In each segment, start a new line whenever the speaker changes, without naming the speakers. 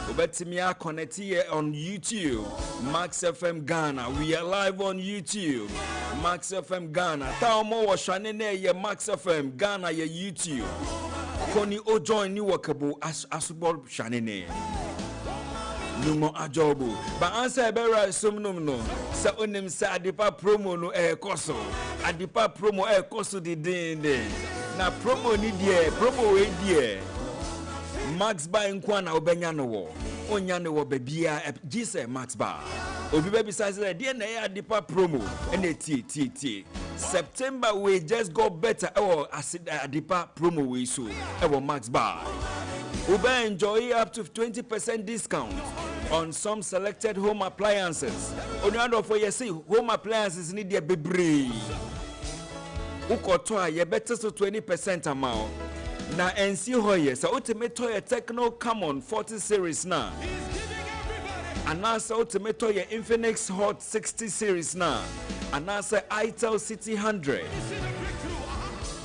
Obetimia connect here on YouTube. Max FM Ghana. We are live on YouTube. Max FM Ghana. Taumo wa shanene ye Max FM Ghana ye YouTube. Koni o join ni wakabu asubol shanene. Numo ajobu. Ba answer ebera sumnum no. Sa onim sa adipa promo no koso. Adipa promo koso di dinde. Na promo ni die, promo we die. Max Bar nkwana obenya no wo. Onya no wo bebia gise Max Bar. Obi baby say dey na ya adipa promo ene tie. September we just got better. Adipa promo we so. Max Bar. Ube enjoy up to 20% discount on some selected home appliances. On the other for you see home appliances need a bebre. Ukotoa ye better so 20% amount. Na NC hoye so ultimate toy Techno Common 40 series na. And also ultimate toy Infinix Hot 60 series na. And also Itel City 100.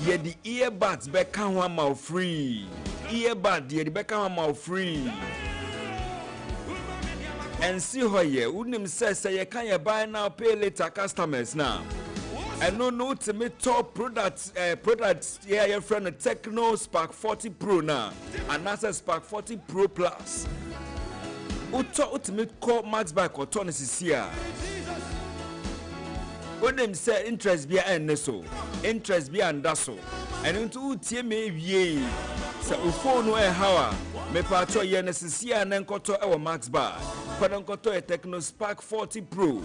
Ye the earbuds back can free. Earbud ye the back can free. And see how ye unim says say you can buy now pay later customers now. And no ultimate top products yeah your friend Techno Spark 40 Pro now. And that's a Spark 40 Pro Plus. Ultimate call Max back or Tony here. When them say interest be and so interest be and that's so and into TMA ye so phone no how me pacho ye necessary and nkoto e Max Bar kwadon koto e Techno Spark 40 Pro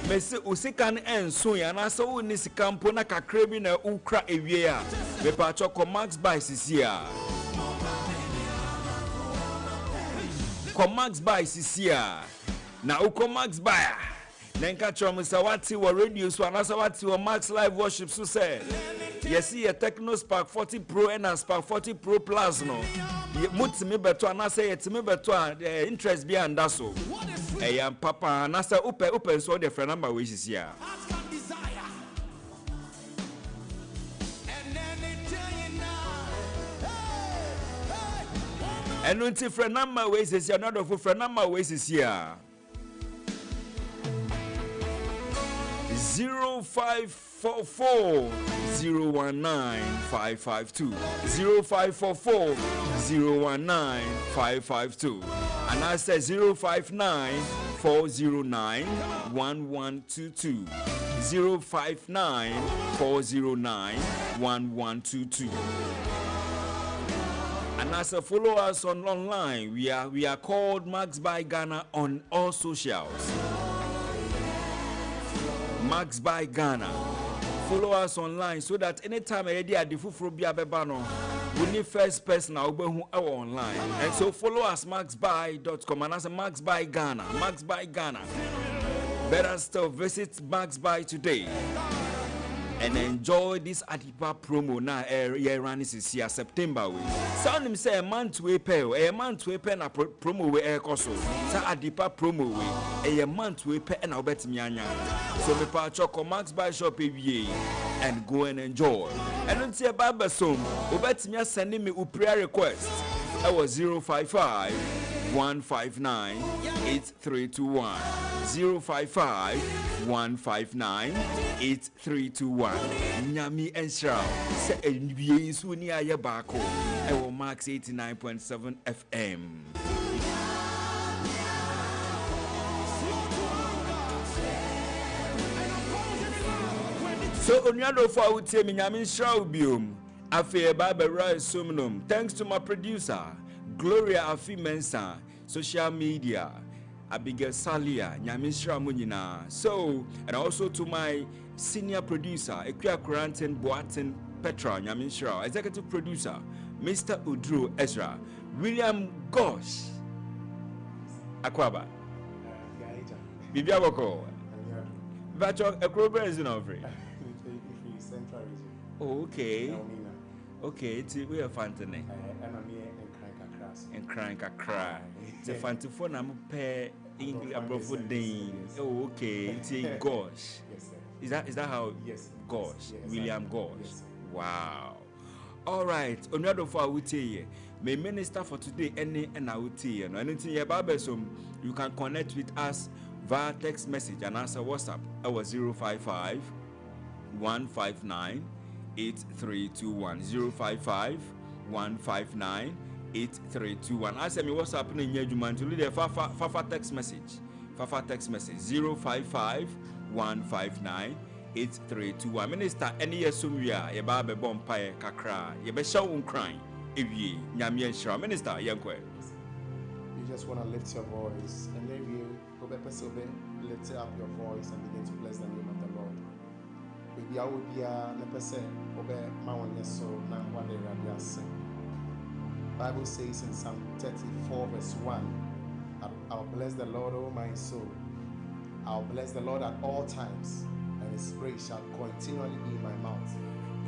me se usikan enso ya na so woni sikampo na kakra bi na ukra ewie a me pacho ko Max Bar sisia na uko Max Bar Nenka chom sawati wa radio so anasawati wa Max Live Worship so say yes see a Techno Spark 40 Pro and a Spark 40 Pro Plus no mutimi beto anasa yetimi beto interest be and that so am papa anasa open so the friend number we is here and until friend number we is here another friend number we is here 0544 019 552 0544 019 552 and I said 059 409 1122 059 409 1122 and as a follow us on online we are called Max by Ghana on all socials. Max by Ghana. Follow us online so that anytime I idea the fufuro bia beba no we need first person na obehu online. And so follow us maxby.com and as a Max by Ghana. Max by Ghana. Better still visit Max by today. And enjoy this Adipa promo na year run is here September we. Sound him say a month we pay na promo we air coso. Sa Adipa promo we a month we pay na obetimi anya. So me pa choko Max by shop and go and enjoy. And until Baba som obetimi send me prayer request. I was 055 159 8321 055 159 8321 Nyami Enshrao se NBA suni aye bako ewo Max 89.7 FM. So onyado for awutie mi Nyami Enshrao biom afi Baba Rai Sumnum. Thanks to my producer Gloria Afi Mensa, social media Abigail Salia, Nyamishra Munina. So, and also to my senior producer, Ekia Kurantin Boatin Petra, Nyamishra, executive producer, Mr. Udru Ezra, William Gosh, Akwaba, Bibiaboko, Vacho, a Krober is in Ovary. Oh, okay. Okay, it's we are Fantane. And crying a cry. The Fantifon I'm pair English above Dane. Oh, okay. It's a Gosh. Is that how? Yes. Gosh. Yes, William Gosh. Yes. Wow. All right. Another for we tell you. may minister for today any and out here. Anything about you can connect with us via text message and answer WhatsApp. Our 055 159 8321 055 159 8321. As I what's happening here, you man to lead a Fafa text message. Fafa text message 055 159 8321. Minister, any yesumia, ye babe bompire kakra, ye be show crying. If ye, Nyamian Shra, Minister, Yankwe.
You just want to lift your voice and then you lift up your voice and begin to bless the name of the Lord. Maybe I will be a person obey my own so now what they are saying. Bible says in Psalm 34 verse 1, I'll bless the Lord, O my soul. I'll bless the Lord at all times, and his praise shall continually be in my mouth.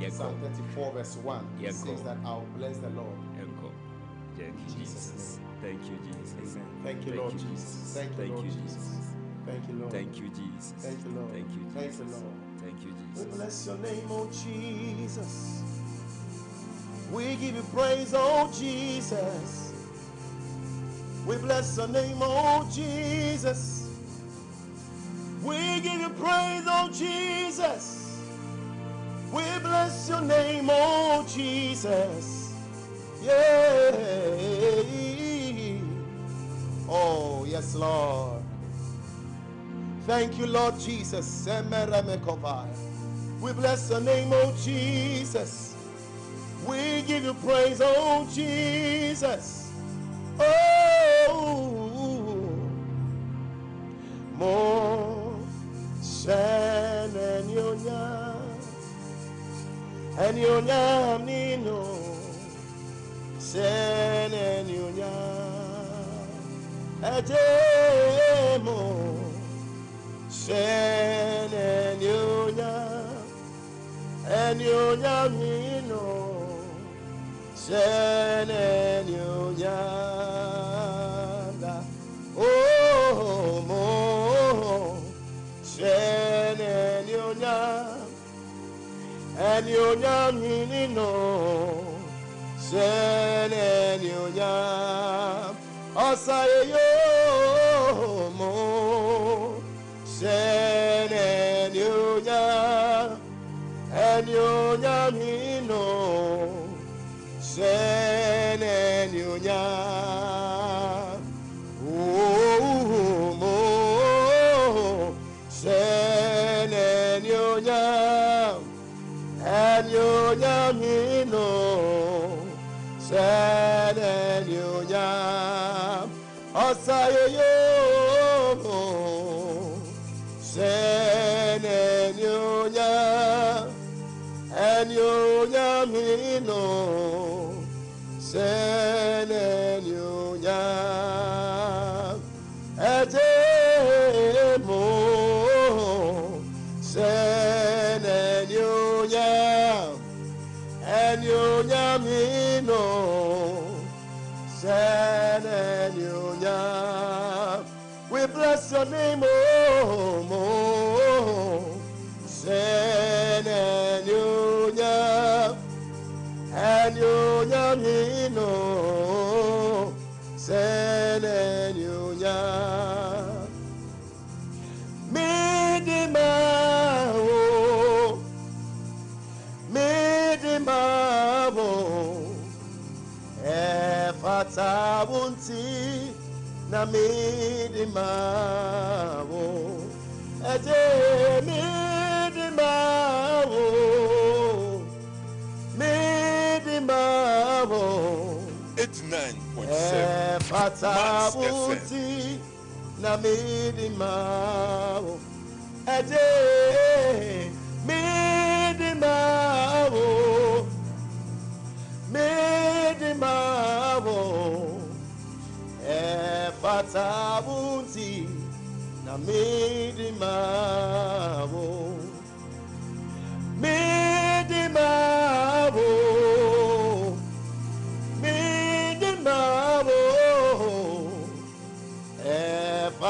Psalm 34 verse 1 says that I'll bless the Lord.
Thank you, Jesus. Thank you, Jesus.
Thank you, Lord Jesus. Thank you, Lord Jesus. Thank you, Lord.
Thank you, Jesus.
Thank you, Lord.
Thank you,
Thank
Jesus.
you, Lord.
Thank you, Jesus.
We bless your name, oh Jesus. We give you praise, oh Jesus. We bless your name, oh Jesus. We give you praise, oh Jesus. We bless your name, oh Jesus. Yeah. Oh, yes, Lord. Thank you, Lord Jesus. We bless your name, oh Jesus. We give you praise, oh Jesus. Oh, more shan and yonya nino shan and yonya ademo shan and yonya nino shan and yonya. Oh, mo shan and yonya minino shan and yonya asaye yo mo shan and yonya minino shan and yonya. Oh, mo shan and yonya mino shan and yonya asaye yo shan and yonya mino shan and yonya ademo shan and yonya mino shan and yonya. We bless your name, oh, mo shan and yonya mino shan and yonya. Midimabo efatabunti na midimabo ete midimabo
89.7
efatabunti na midimabo ete midimabo efatabunti na midimabo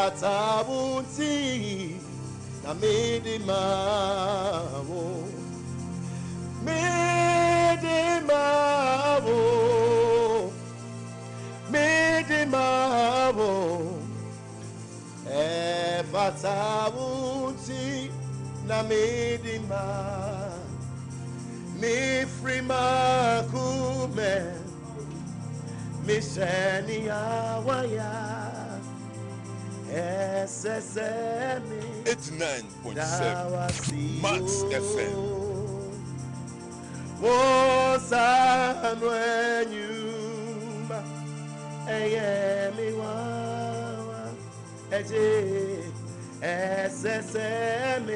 efatabunti na midimabo Atawuti na medima mi frima kume mi sheni awaya SSM
89.7 Max FM.
Wosan when you mi wawa eje SSM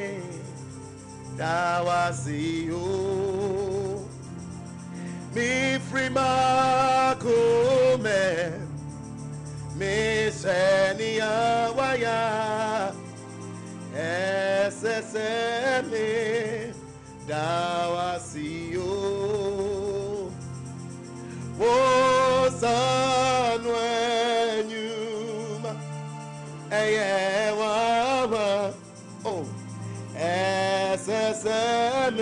dawasiyo mi frima kume mi sheni awaya SSM dawasiyo wosan when you wawa oh SSM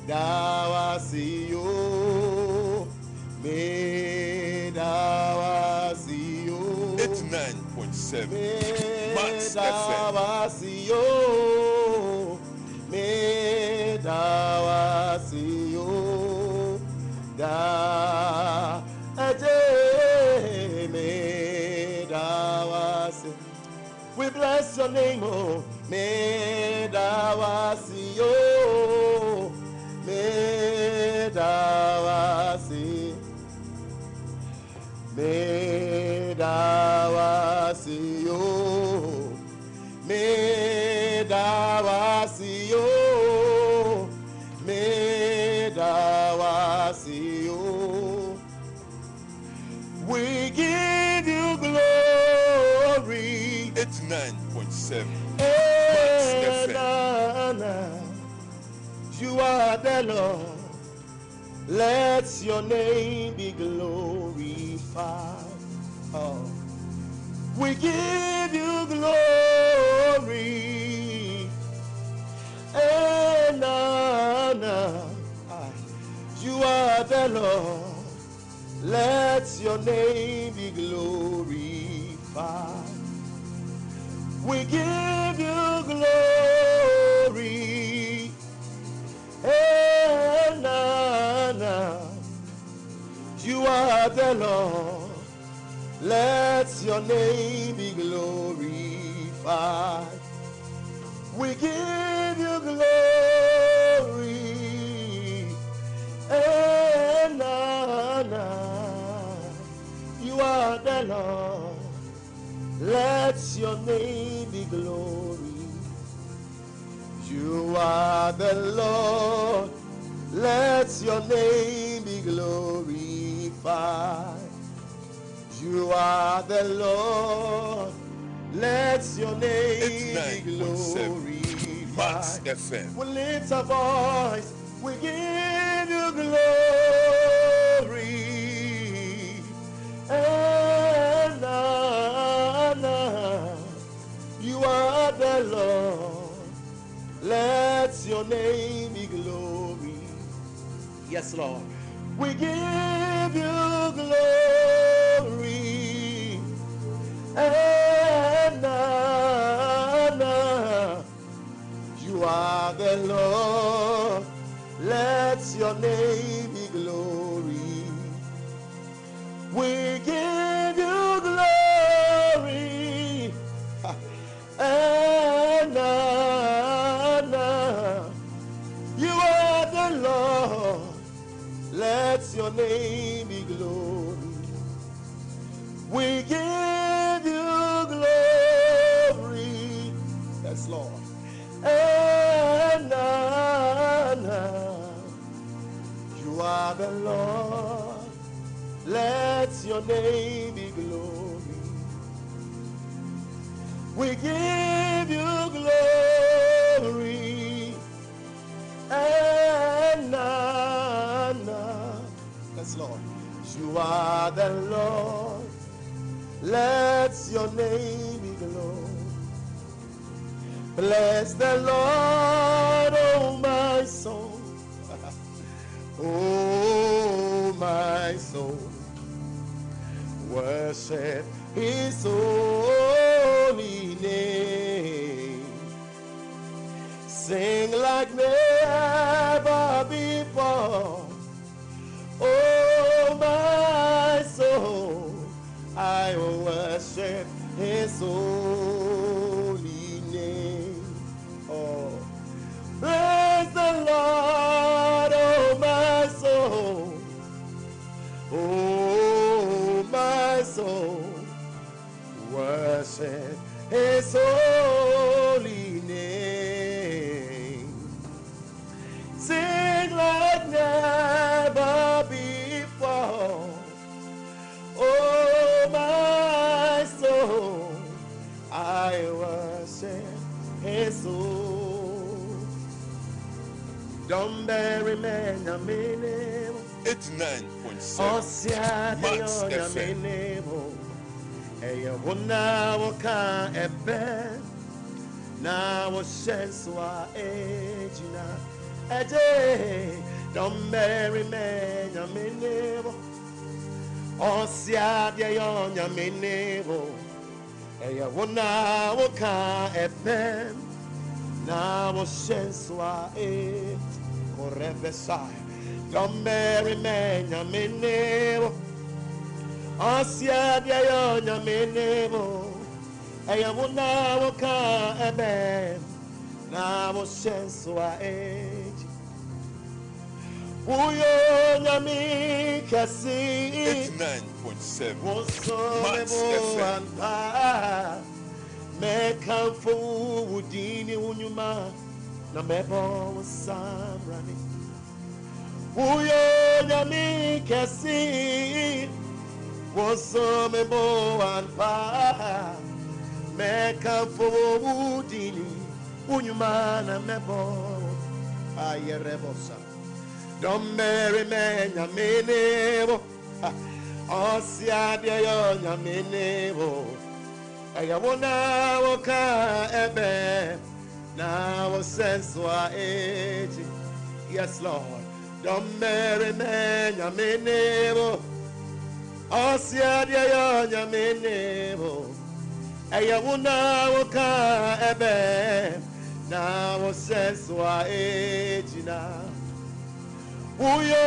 dawasiyo me dawasiyo
89.7 Max FM.
dawasiyo me dawasiyo da aje me dawasi. We bless your name, oh me dawasiyo me dawasi me dawasiyo me dawasiyo me dawasiyo. We give you glory.
89.7
Max
FM.
You are the Lord. Let your name be glorified. Oh. We give you glory. And you are the Lord. Let your name be glorified. We give you glory. And you are the Lord. Let your name be glorified. We give you glory. And you are the Lord. Let your name be glory. You are the Lord. Let your name be glorified. You are the Lord. Let your name be glorified.
Max FM.
We lift our voice. We give you glory. And you are the Lord. Let your name be glory. Yes, Lord. We give you glory. And you are the Lord. Let your name be glory. We give you glory. And you are the Lord. Let your name be glory. We give you glory. Yes, Lord. And you are the Lord. Let your name be glory. We give you glory. And yes, Lord. You are the Lord. Let your name be glorified. Bless the Lord, oh my soul. Oh my soul. Worship his holy name. sing like never before. Oh, my soul, I will worship his holy name. Oh, praise the Lord, oh, my soul. Oh, my soul, worship his holy name. Sing like never before. Oh, my soul, I worship his soul. Don't bury me,
89.7 Max FM.
Eya wona woka ebe na wo shenswa ejina eje don't bury me nyamenevo osia de yo nyamenevo eya wona woka ebe na wo shenswa e korevesai don't bury me nyamenevo Asia dia yo nyamenevo eya wona woka ebe na wo shenswa eji uyo nyami kasi
89.7 Max
FM
FM.
me kamfu wudini unyuma na mebo samrani uyo nyami kasi Wasome bo and pa meka for dini unyumana mebo ayerebosa don't marry me nyamenevo osia de yo nyamenevo ayawona woka ebe na wo senswa eji yes Lord don't marry me nyamenevo Osia dia yo nyamenevo eya wuna woka ebe na wo senswa ejina uyo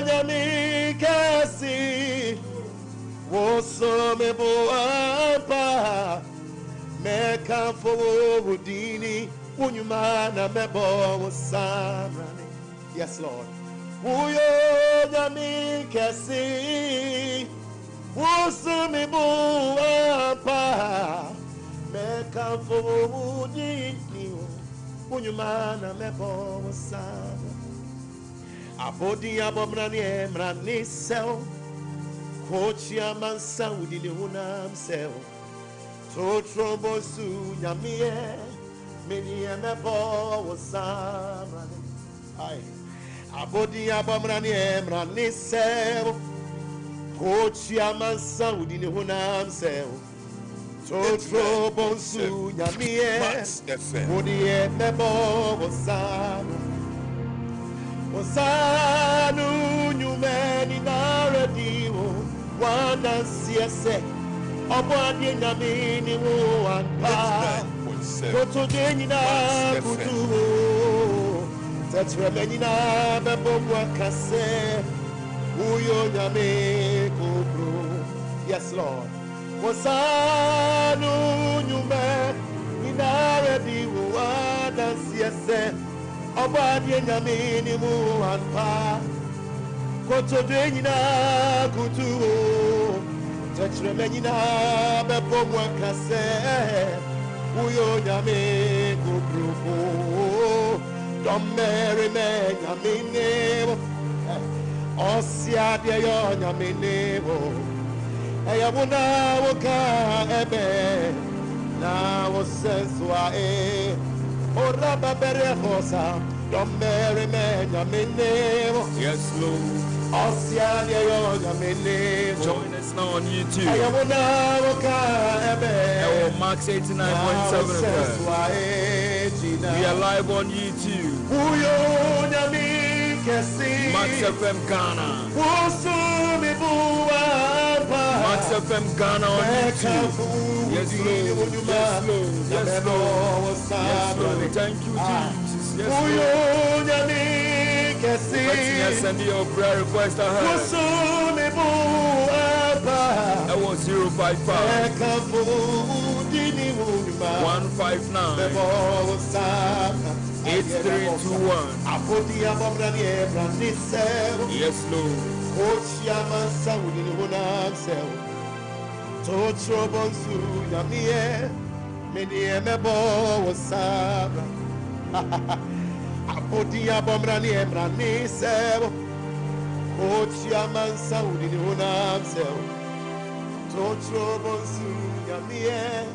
nyami kasi wo so mebo apa meka fo wudini unyuma na mebo wo samrani yes Lord Uyo nyami kasi Usumi buapa Meka fumudi Unyumana mepo wasaba Abodi abomrani emrani sel Kochi amansa udini hunam sel Totrombo su nyamie Mini emepo wasaba Aye Abodi abamrani emrani sew Kochi amansa udini hunam sew Totro bonsu nyamie
Max FM.
Odi emebo Osanu nyumeni narediwo Wana siese Obwadi nyamini wanpa
89.7
Koto denina
Max FM.
kutuwo Tetramenina bebomwa kase Uyo nyame kubro Yes Lord Wasanu nyume Ninaredi uwada siese Obadye nyame ni muanpa Koto denina kutuwo Tetramenina bebomwa kase Uyo nyame kubro Don't marry me, nyamenevo. Osia de yo nyamenevo. Eya wuna woka ebe na wo senswa e. Ora babere hosa. Don't marry me, nyamenevo.
Yes, Lord.
Osia de yo nyamenevo.
Join us now on YouTube.
Eya wuna woka ebe.
Max89.7 FM. We are live on YouTube. Max FM Ghana. Max Max FM Ghana on YouTube. Yes, Lord. Yes, Lord. Yes, Lord. Yes, Lord. Thank you, Jesus. Yes, Lord. Let's send your prayer request ahead. That was 055 159 8321. Yes, Lord.
Apodia bombrani embrani sebo Ochia mansa udini unam sebo Totro bonsu yamie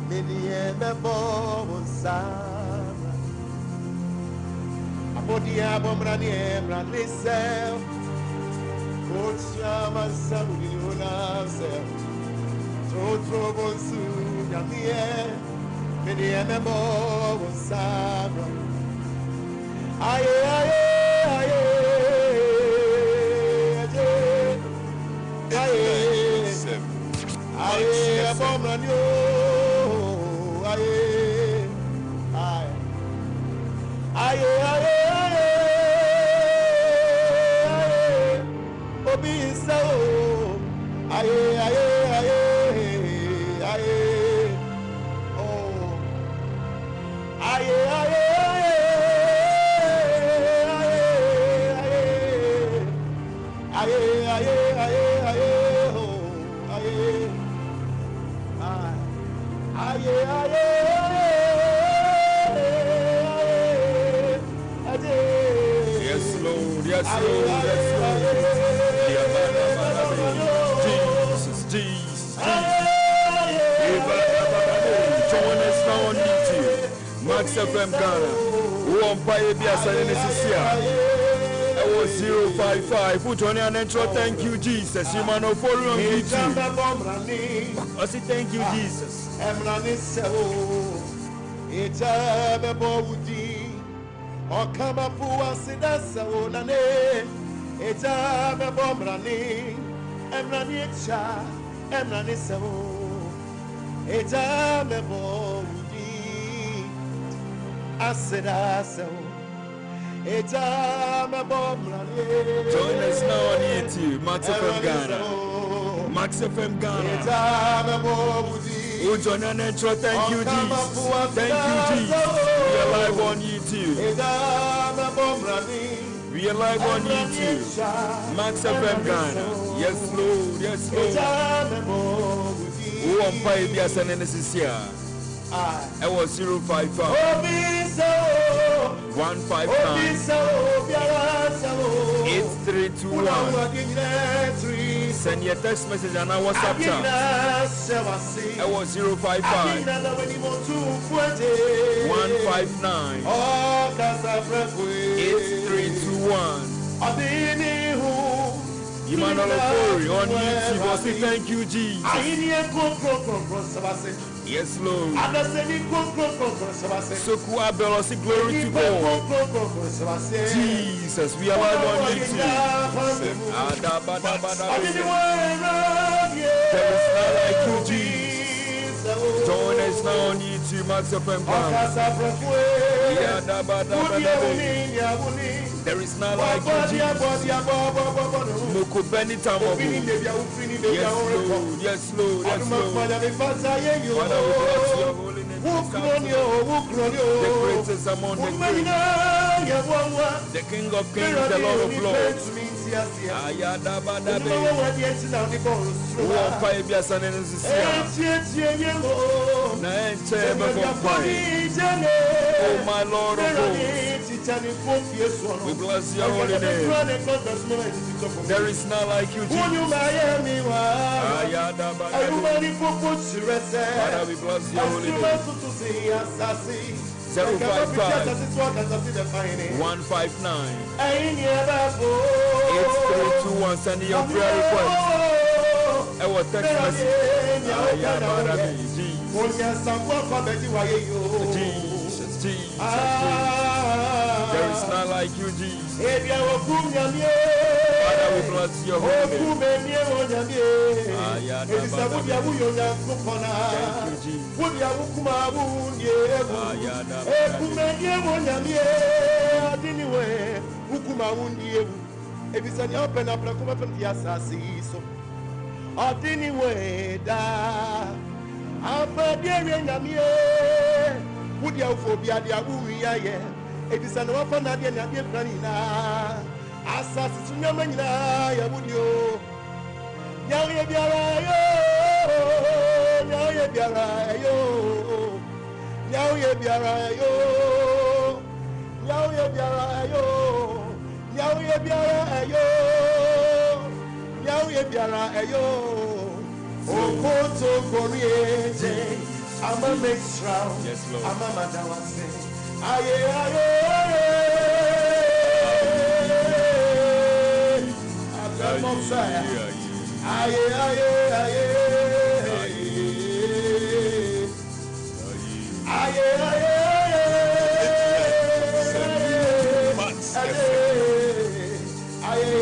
Medie mebo bonsabra Apodia bombrani embrani sebo Ochia mansa udini unam sebo Totro bonsu yamie Medie mebo bonsabra Aye, aye, aye, aye, aye, abomranyo, aye, aye, aye, aye, aye, obi so, aye, aye, aye, aye, oh, aye, aye.
Yes, Lord. Yes, Lord. Yes, Lord. Jesus, Jesus, join us now on YouTube. Max FM Ghana. Who on Paya Biasa in It was 055. Put on your intro. Thank you, Jesus. You man follow on YouTube. I say thank you, Jesus.
Okama fuwa sidasa onane Eta me bombrani Emrani echa Emrani sewo Eta me bomudi Asida sewo Eta me bombrani
Join us now on YouTube. Max FM Ghana. Max FM Ghana.
Eta me bomudi
Oh, John and Intro, thank you, Jesus. Thank you, Jesus. We are live on YouTube. We are live on YouTube. Max FM Ghana. Yes, Lord. Yes, Lord. Who on Pai Bias and Nenesia? I was 055 159 8321. Send your text message and our WhatsApp chat. I was 055 159 8321. Emmanuel Okori on YouTube. I say thank you, Jesus. Yes, Lord. Soku Abel, I say glory to God. Jesus, we are live on YouTube. There is none like you, Jesus. Join us now on YouTube, Max FM Ghana. There is none like you, Jesus. Moko Benita Mobu. Yes, Lord. Yes, Lord. Yes, Lord. Father, we bless your holy name. The greatest among the great. The King of Kings, the Lord of Lords. Ayadabadabe. Who on fire be a son and his oh my Lord of hosts. We bless your holy name. There is none like you, Jesus. Father, we bless your holy name. 055 159 8321. Send your prayer request. I will text message. Jesus, Jesus. There is not like you, Jesus.
Ebia wokum nyamie.
Father, we bless your holy name.
Wokum emie wonyamie. Ebisa wudia wuyo nyankopona.
Thank you, Jesus.
Wudia wukuma wunye ewu. Ekum emie wonyamie. Adiniwe wukuma wunye ewu. Ebisa ni open up na kuma pem asase so. Adiniwe da. Abadie nyamie. Wudia ufobia dia wuya ye. Ebisa no wafa na dia na dia frani na asasi tunyama nyina ya budio nyawe biara yo nyawe biara yo nyawe biara yo nyawe biara yo nyawe biara yo nyawe biara yo okoto koriete ama make strong ama madawase aye aye Messiah. Aye, aye, aye. Aye, aye. Aye,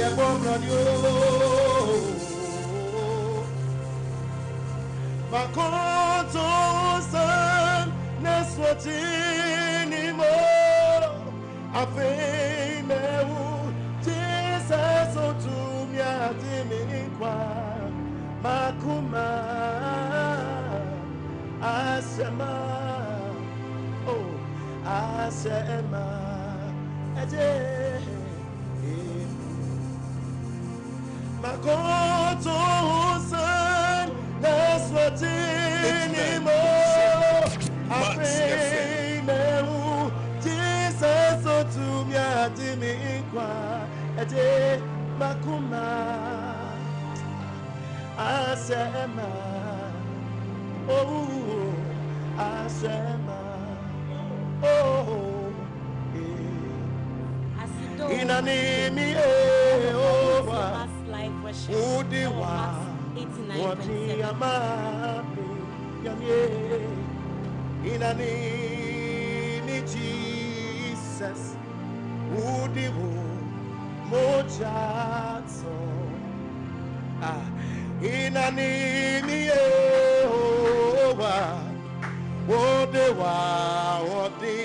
Makoto san neswatini mo afei mewu Jesus otu Adiminikwa Makuma Asema Oh Asema Eje Makoto Husan Neswatini Mo Afemehu Jesus Otu Adiminikwa Eje Makuma Asema Oh Asema Oh Inanimi Oh Udiwa Wadi Amapi Yamye Inanimi Jesus Udiwo Mojazo Inanimi Yehowa Wodewa Wodi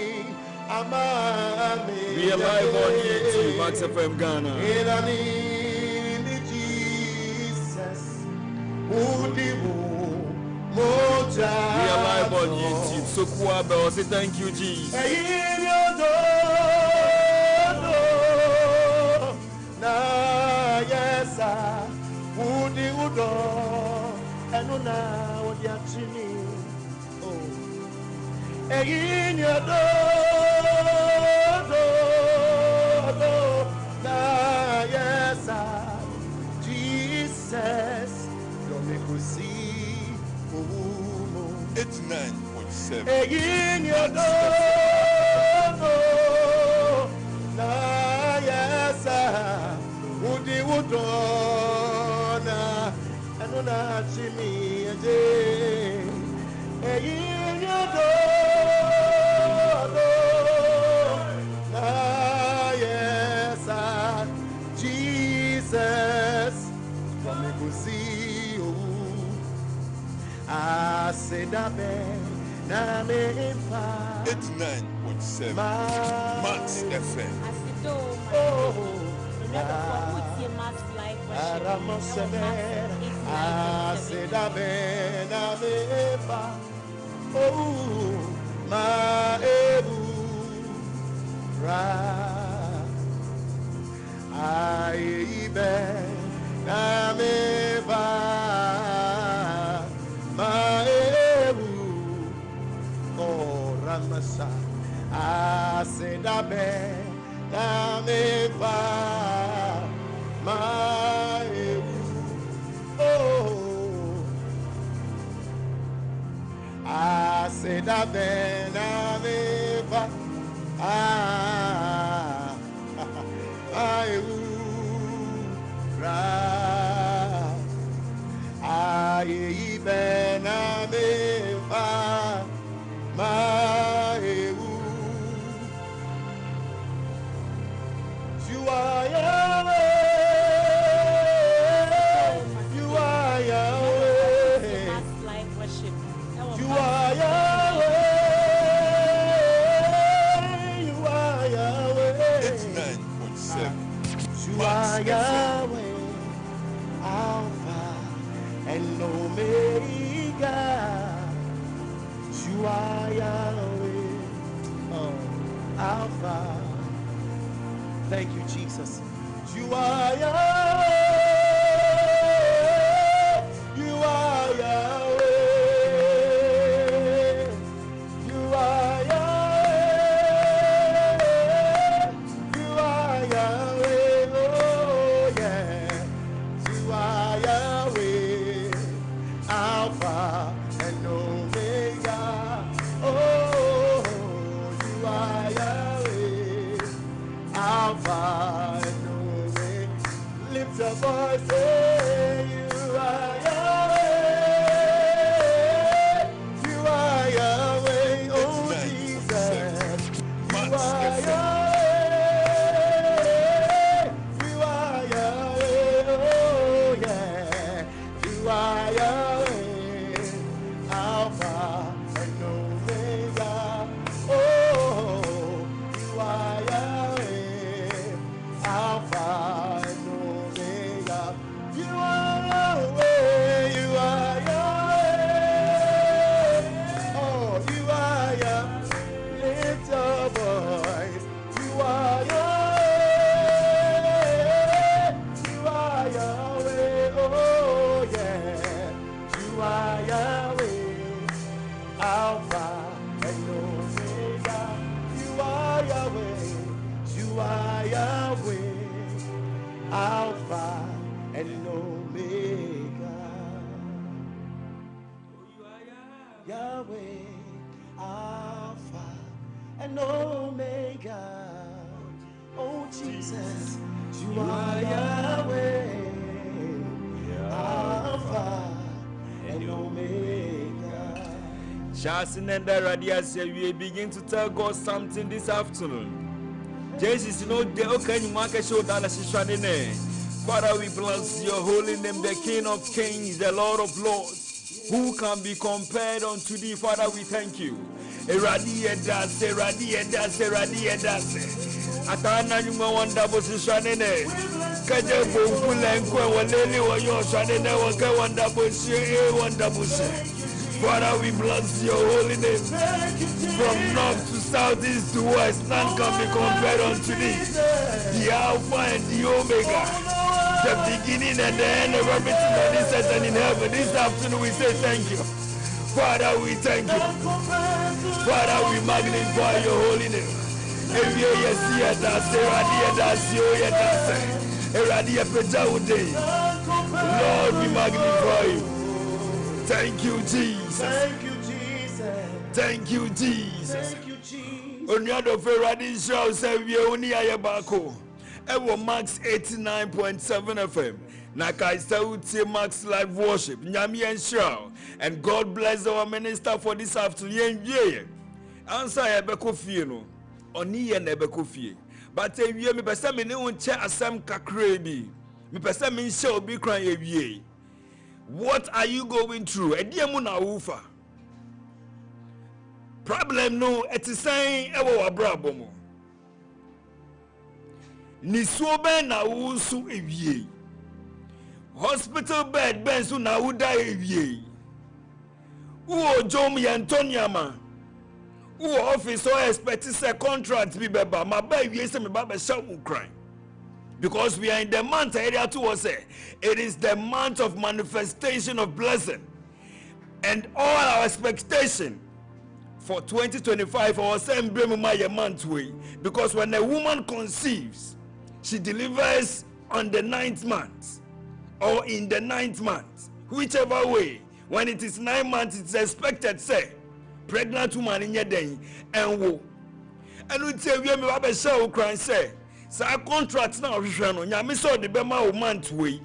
Amami
We are live on YouTube, Max.fm Ghana.
Inanimi Jesus Udiwo Mojazo
We are live on YouTube. So Kuabe, say thank you, Jesus.
Udi udo enuna odi achini oh eyin yodo do na yesa Jesus do me kusi owo
89.7
eyin yodo na yesa udi udo na chimi eje eyin yodo na yesa Jesus from me go see you asedabe na me fa
89.7 Max.fm
oh Asedabe na meba Oh ma ebu ra Aibe na meba ma ebu Oh ramasa Asedabe na meba my oh I said that then I You are Yahweh. You are Yahweh.
89.7.
You are Yahweh. Alpha and Omega. You are Yahweh. Oh, Alpha. Thank you, Jesus. You are Yahweh. You are Yahweh. You are Yahweh. You are Yahweh. Oh yeah. You are Yahweh. Alpha and Omega. Oh, you are Yahweh. Alpha and Omega. Lift your voice, say you are Yahweh. You are Yahweh, oh Jesus. You
Max
are
FM.
Yahweh. You are Yahweh, oh yeah. You are Yahweh. Alpha and Omega. Oh, you are Yahweh. Alpha and Omega. You are Yahweh. You are Yahweh. Oh, you are Yahweh. Lift your voice. You are Yahweh. You are Yahweh. Oh yeah. You are Yahweh. Alpha and Omega. You are Yahweh. You are Yahweh. Alpha and Omega. Yahweh. Alpha and Omega. Oh Jesus. You are Yahweh. Alpha and Omega.
Shasin and Radias, we begin to tell God something this afternoon. Jesus, you know, the okay, market show that Father, we bless your holy name, the King of Kings, the Lord of Lords. Who can be compared unto thee, Father? We thank you. Eradi edase, eradi edase, eradi edase. Atana nyuma wanda bosi shanene. Kaje bongule nkwe walele wayo shanene wake wanda bosi wanda bosi. Father, we bless your holy name. From north to south, east to west, none can be compared unto thee. The Alpha and the Omega, the beginning and the end of everything that is set and in heaven. This afternoon we say thank you. Father, we thank you. Father, we magnify your holy name. Lord, we magnify you. Thank you, Jesus.
Thank you, Jesus.
Thank you, Jesus.
Thank you, Jesus.
Onyado Ferrari show say we only ayabako. Ewo Max 89.7 FM. Nakaisa utie Max live worship. Nyami and show. And God bless our minister for this afternoon. Yeah. Answer ebeko fie no. Oni ye na ebeko fie. But ewie me pese me ne unche asem kakra bi. Me pese me nche obi kran ewie. What are you going through? Ediemu na ufa. Problem no, it is saying ewo wabrabo mo. Nisuo ben na usu ewie. Hospital bed ben su na uda ewie. Uo jom yantonyama. Uo office or expect a contract bi beba. Ma ba ewie se me ba be sha Ukraine. Because we are in the month area to us, it is the month of manifestation of blessing. And all our expectation for 2025 or same month way. Because when a woman conceives, she delivers on the 9th month or in the 9th month. Whichever way, when it is 9 months, it's expected, say, pregnant woman in your day and wo. And we say, we have a show crying, say, sa contract na ohwehwe no nyame so de bema o month we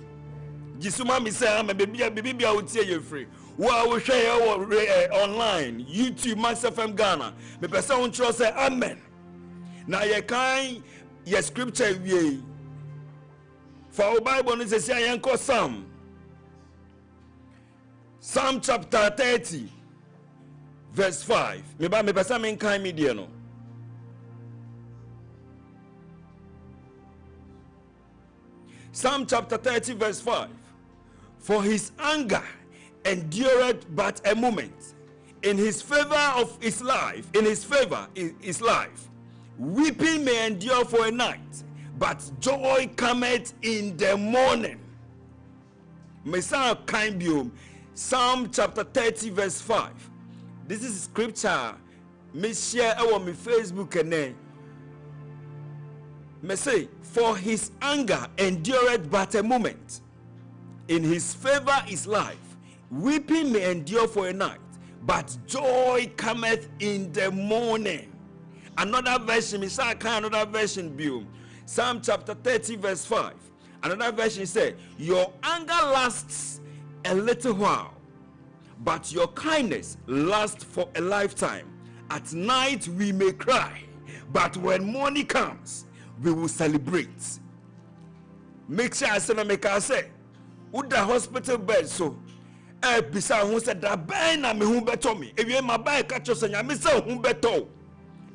gisuma mi say am baby bia o tie ye free wo a wo hwe ye online YouTube Max FM Ghana me pese won tro say amen na ye kan ye scripture wie for Bible no say yen ko Psalm chapter 30 verse 5. Me pesa me nkan me die no. Psalm chapter 30 verse 5. For his anger endureth but a moment. In his favor of his life, in his favor is life. Weeping may endure for a night, but joy cometh in the morning. Messiah kind biome. Psalm chapter 30 verse 5. This is scripture. Me share on my Facebook and me say, for his anger endureth but a moment. In his favor is life. Weeping may endure for a night, but joy cometh in the morning. Another version, another version, Psalm chapter 30 verse 5. Another version says, your anger lasts a little while, but your kindness lasts for a lifetime. At night we may cry, but when morning comes, we will celebrate. Make sure I say, Uda hospital bed so. Bisa who said that na me hu beto me. If you my buy catch us and yamisa hu beto.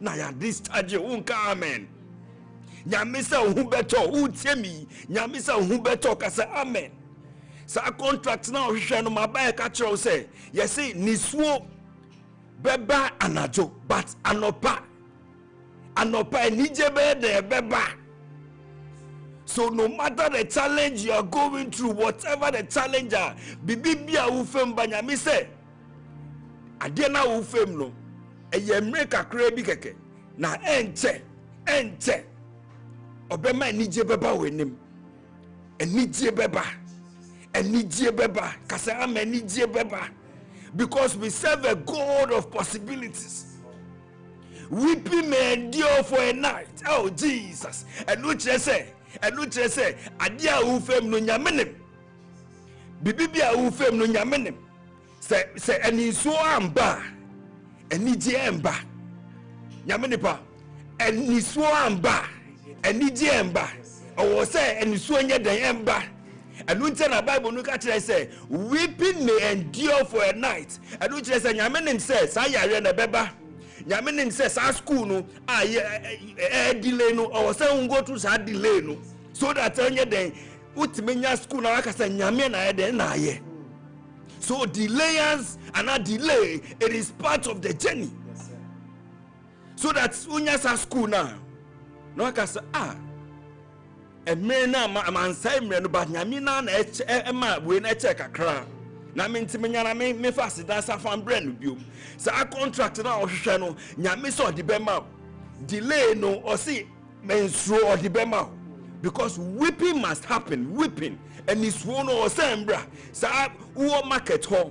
Na ya this charge unka amen. Nyamisa hu beto utemi. Nyamisa hu beto kasa amen. Sa contract na ohwehwe no my buy catch us say. You see nisuo beba anajo but anopa nije be de beba. So no matter the challenge you are going through, whatever the challenge are, bibibia ufem banyami say, adiena ufem no, eye mreka krebi keke, na enche, obema nije beba wenim, enije beba, kasa ame nije beba, because we serve a God of possibilities. Weeping may endure for a night. Oh Jesus, and which say, adia ufem no nyamenem. Bibibia ufem no nyamenem. Se eni so amba. Eni je emba. Nyamenipa. Eni so amba. Eni je emba. Owo se eni so nye den emba. And until the Bible no catch say weeping may endure for a night. And which say nyamenem says ayare na beba. Nyamenem says our school no delay no or say go through sa delay no so that onye den utimenya school na aka say nyame na den na ye. So delayance and a delay, it is part of the journey. Yes, sir. So that unya sa school now no aka say me na man say me no but nyame na ma we na check akra. Na me ntimenya na me fast dance afan brand biom. So a contract na ohwehwe no nyame so de bema delay no or see menstru or de bema because weeping must happen, weeping and it's one or sembra. So wo market ho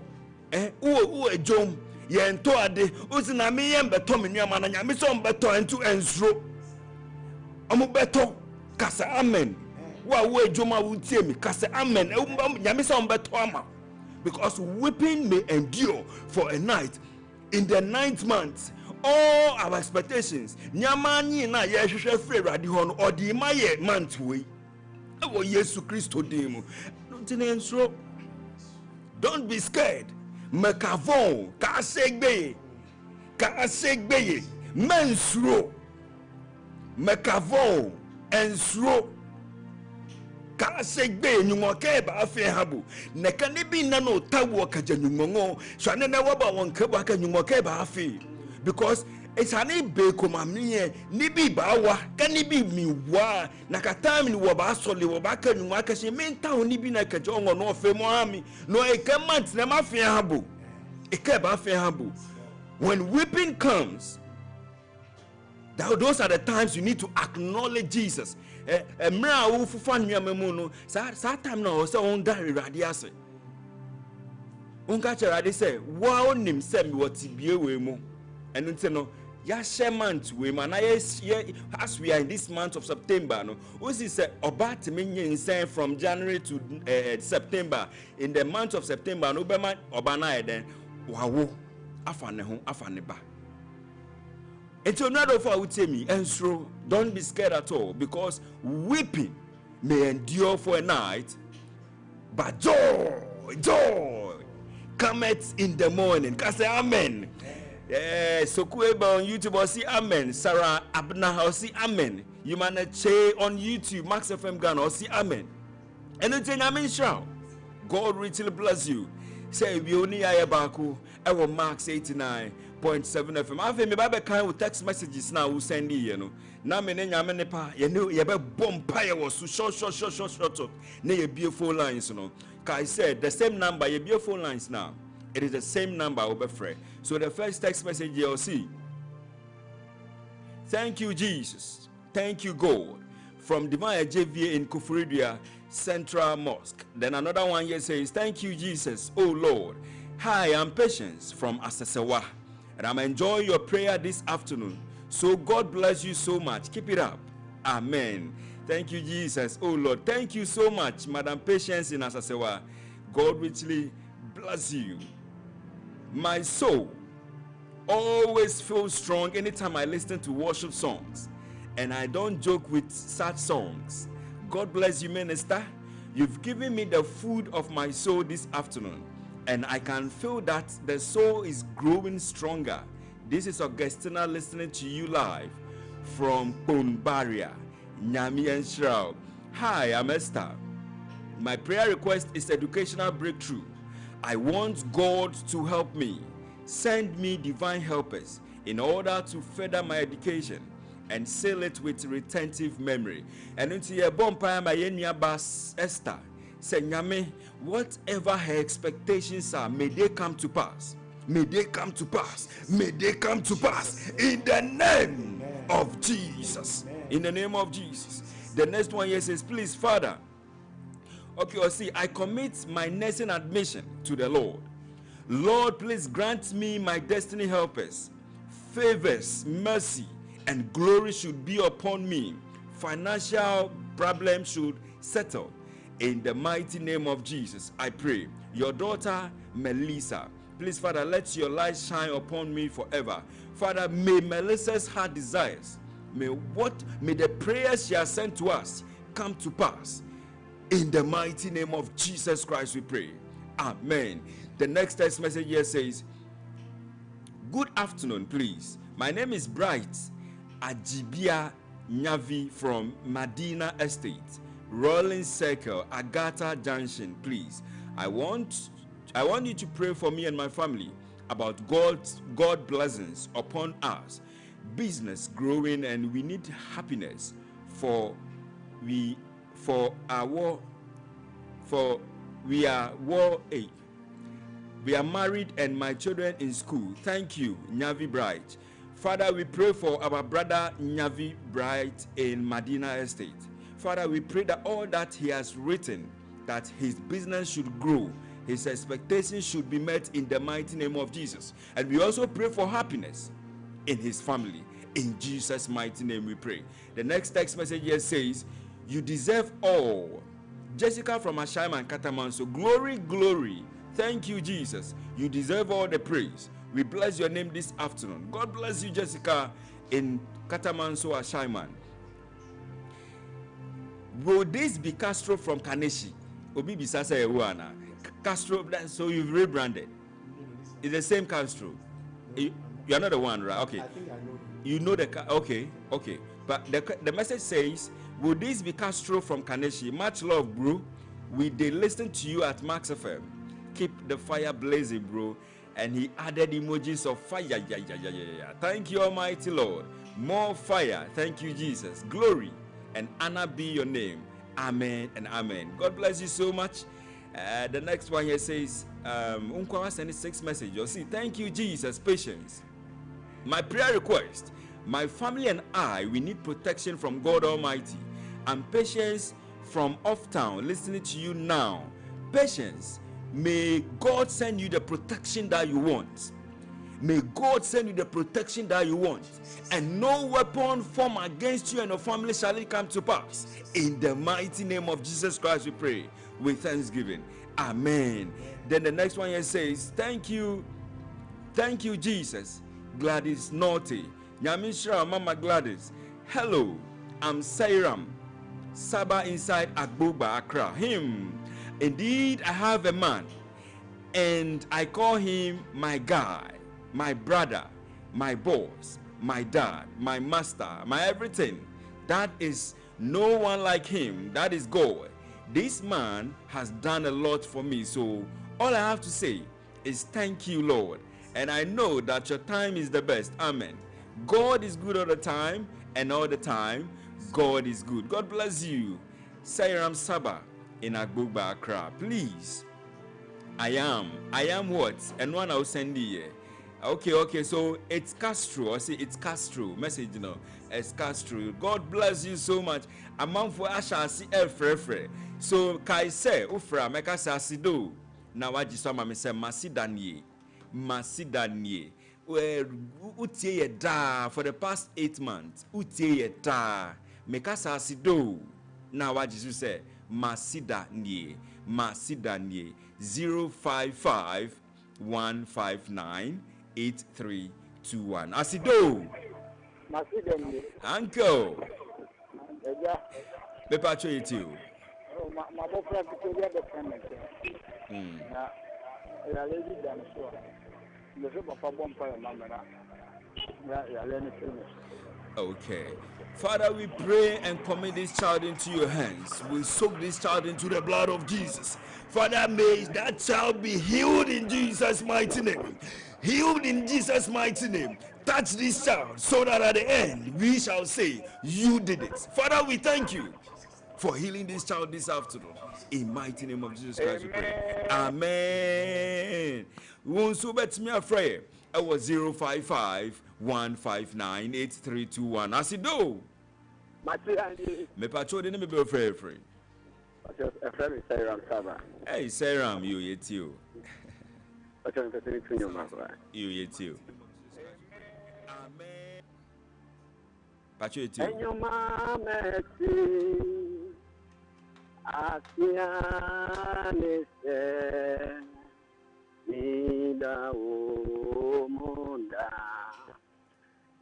wo ejom ye ento ade uzi na me yem beto me nua na nyame so mbeto entu ensro omo beto kasa amen wo ejom a wo tie mi kasa amen nyame so mbeto ama. Because weeping may endure for a night. In the 9th month, all our expectations, nyamani na yeshwe free radi hono or di maye month we. Ewo Yesu Kristo demo. Don't be scared. Mekavon ka segbe mensro. Mekavon ensro. Ka segbe nyumoke ba afi habu ne kane bi na no tawo ka janyumongo hwane na waba wonke ba ka nyumoke ba afi because it's an be komamnie ni bi ba wa ka ni bi mi wa na ka time ni wo ba sole wo ba ka nyumo aka she menta oni bi na ka jongo no fe mo ami no e ka mant na ma afi habu e ka ba afi habu. When weeping comes, those are the times you need to acknowledge Jesus. Emra wo fufa nnuamemu no sa time na o se on dare rade ase on ka chere rade say wa onim se mi wotibie we mu enu nti no ya share month we ma na as we are in this month of September no o si say oba temenye nsen from January to September. In the month of September no be man oba na eden wawo afa ne ho afa ne ba. Don't be scared at all, because weeping may endure for a night, but joy cometh in the morning. Can I say amen? Sokueba on YouTube, or see amen. Sarah Abna, or see amen. You man che on YouTube, Max FM Ghana, or see amen. Anything I mean, shall God richly bless you. Say we only baku. Our Max 89.7 FM. I've been maybe kind with text messages now. Who send you know. Now me nenya me nepa. You know you be bomb fire was so short. Ne ye beautiful lines you know. Cause I said the same number. Ye beautiful lines now. It is the same number over free. So the first text message you'll see. Thank you Jesus. Thank you God. From Divine JVA in Kufuridia Central Mosque. Then another one here says, thank you Jesus, oh Lord. Hi, I'm Patience from Asasewa, and I'm enjoying your prayer this afternoon. So God bless you so much. Keep it up. Amen. Thank you, Jesus. Oh Lord, thank you so much, Madam Patience in Asasewa. God richly bless you. My soul always feels strong anytime I listen to worship songs, and I don't joke with such songs. God bless you, minister. You've given me the food of my soul this afternoon, and I can feel that the soul is growing stronger. This is Augustina listening to you live from Ponbaria, Nyami and Shroud. Hi, I'm Esther. My prayer request is educational breakthrough. I want God to help me. Send me divine helpers in order to further my education and seal it with retentive memory. And into your bonfire, my bas Esther. Say, Nyame, whatever her expectations are, may they come to pass. May they come to pass. May they come to pass. In the name of Jesus. In the name of Jesus. The next one here says, please, Father. Okay, or see, I commit my nursing admission to the Lord. Lord, please grant me my destiny helpers. Favors, mercy, and glory should be upon me. Financial problems should settle. In the mighty name of Jesus, I pray. Your daughter, Melissa. Please, Father, let your light shine upon me forever. Father, may Melissa's heart desires, may the prayers she has sent to us come to pass. In the mighty name of Jesus Christ, we pray. Amen. The next text message here says, good afternoon, please. My name is Bright Ajibia Nyavi from Medina Estate, Rolling Circle, Agata Junction, please. I want you to pray for me and my family about God blessings upon us, business growing, and we need happiness we are married and my children in school. Thank you, Nyavi Bright. Father, we pray for our brother Nyavi Bright in Medina Estate. Father, we pray that all that he has written, that his business should grow, his expectations should be met in the mighty name of Jesus. And we also pray for happiness in his family. In Jesus' mighty name we pray. The next text message here says, you deserve all. Jessica from Ashaiman Kataman. So glory, glory. Thank you, Jesus. You deserve all the praise. We bless your name this afternoon. God bless you, Jessica, in Katamanso Ashaiman. Will this be Castro from Kaneshi? Obi Bisasa Ewana. Castro, so you've rebranded. It's the same Castro. You're not the one, right? Okay.
I think I know.
You know the okay. But the message says, will this be Castro from Kaneshi? Much love, bro. We did listen to you at Max FM. Keep the fire blazing, bro. And he added emojis of fire. Yeah. Thank you, Almighty Lord. More fire. Thank you, Jesus. Glory and honor be your name. Amen and amen. God bless you so much. The next one here says, Unkwawa sent 6 message. You'll see, thank you, Jesus. Patience. My prayer request. My family and I, we need protection from God Almighty. I'm Patience from off town, listening to you now. Patience. May God send you the protection that you want. May God send you the protection that you want. And no weapon formed against you and your family shall it come to pass. In the mighty name of Jesus Christ we pray with thanksgiving. Amen. Then the next one here says, thank you, Jesus. Gladys Naughty. Nyamishra Mama Gladys. Hello, I'm Sairam. Saba inside Agboba, Accra. Him. Indeed, I have a man, and I call him my guy, my brother, my boss, my dad, my master, my everything. That is no one like him. That is God. This man has done a lot for me. So all I have to say is thank you, Lord. And I know that your time is the best. Amen. God is good all the time, and all the time, God is good. God bless you. Sairam Saba in Agbugba, Accra. Please. I am what? And one I'll send you. Okay, so it's Castro. I say it's Castro. Message, it's Castro. God bless you so much. A man for Asha see frefre. So Kai say, Ufra, Meka Sasido. Now I just saw my say Masidanye. Where Utie da for the past 8 months. Utie da. Meka Sasido. Now I just say Masidanye. 055-159-8321. Asido. Uncle. Bepacho you. Okay. Father, we pray and commit this child into your hands. We soak this child into the blood of Jesus. Father, may that child be healed in Jesus' mighty name. Healed in Jesus' mighty name. Touch this child so that at the end we shall say, you did it. Father, we thank you for healing this child this afternoon. In mighty name of Jesus Christ, we pray. Amen. Won't so bet me afraid. I was 055-159-8321. As you do. Me patrol didn't be afraid. Hey, Saram, you yet you. You yet you. Amen. Patrol you. And your mama, Nida umunda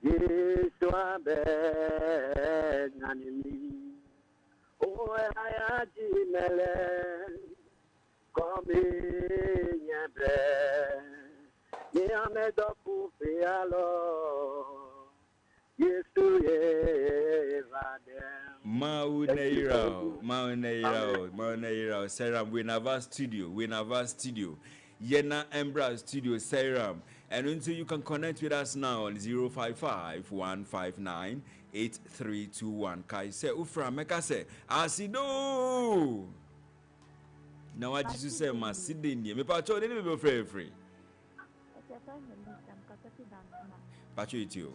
Yeswa benanimi Oe hayaji mele Komi nyebe Ni amedoku fialo Yesu yevade Mauneiro Seram Winava Studio Yena Embra Studio Seram. And until you can connect with us now on 055-159-8321. Kai say Ufra Meka say Asido. Now what you say Masidini. Me pacho didn't be free. Pacho it you.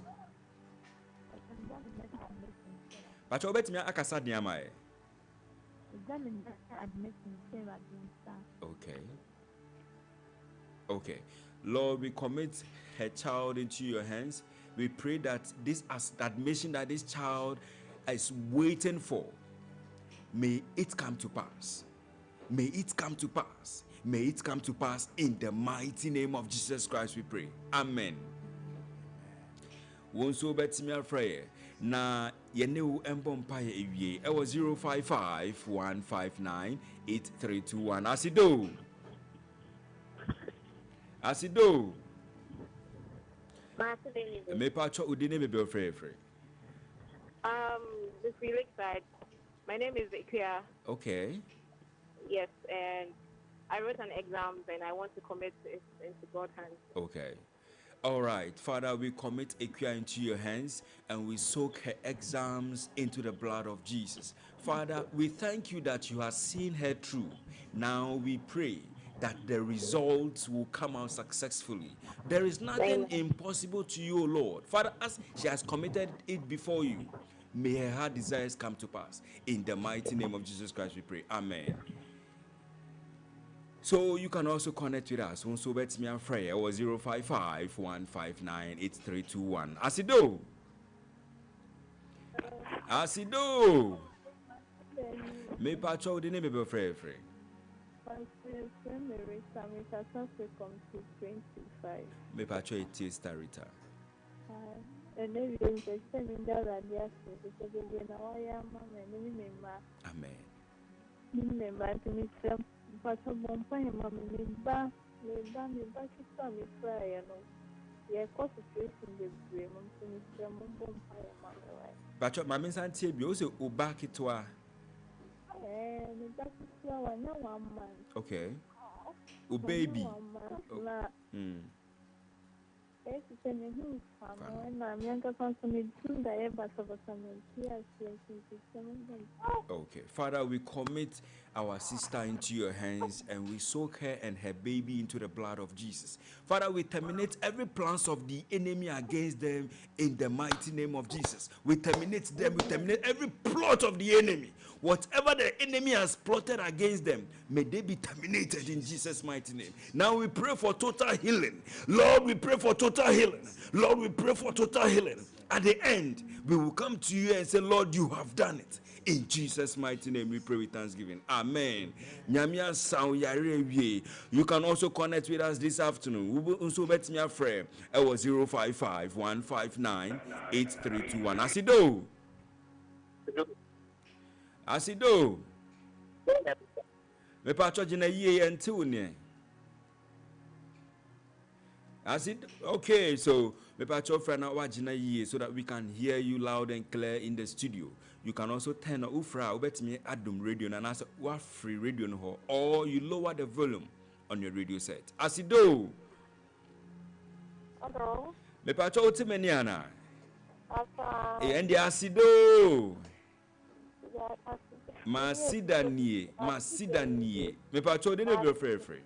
Pacho bet me akasa diama. Okay. Lord, we commit her child into your hands. We pray that this admission that this child is waiting for, may it come to pass. May it come to pass. May it come to pass in the mighty name of Jesus Christ, we pray. Amen. Wonso betimi afraye na yenewu embompaye ewie e was 055-159-8321. Asido. Me pacho udine me be free.
This Felix side. My name is Ikea.
Okay.
Yes, and I wrote an exam and I want to commit it into God's hands.
Okay. All right, Father, we commit Ikea into your hands and we soak her exams into the blood of Jesus. Father, we thank you that you have seen her through. Now we pray that the results will come out successfully. There is nothing impossible to you, O Lord. Father, as she has committed it before you, may her heart desires come to pass. In the mighty name of Jesus Christ we pray. Amen. So you can also connect with us. Also bet me and Freya or 055-159-8321. Asido. Me patrol the name of Freya. Me patrol it is Tarita. Amen.
Yeah, cause situation the brain,
But your mammy and Tibi also back it to her. Okay. Oh, baby. Okay, Father, we commit our sister into your hands and we soak her and her baby into the blood of Jesus. Father, we terminate every plans of the enemy against them in the mighty name of Jesus. We terminate them, we terminate every plot of the enemy. Whatever the enemy has plotted against them, may they be terminated in Jesus' mighty name. Now we pray for total healing. Lord, we pray for total healing. Lord, we pray for total healing. At the end, we will come to you and say, Lord, you have done it. In Jesus' mighty name, we pray with thanksgiving. Amen. You can also connect with us this afternoon. We will also bet me a friend. It was 055 159 8321. Asido. Asido. Me patcho jina ye until ne. Okay, so me patcho friend na wajina ye so that we can hear you loud and clear in the studio. You can also turn on Ufra, bet me Adum radio and answer what free radio no, or you lower the volume on your radio set. Asido.
Hello.
Me patcho utimeniana. And the Asido. Masidanie. Me patcho didn't be free.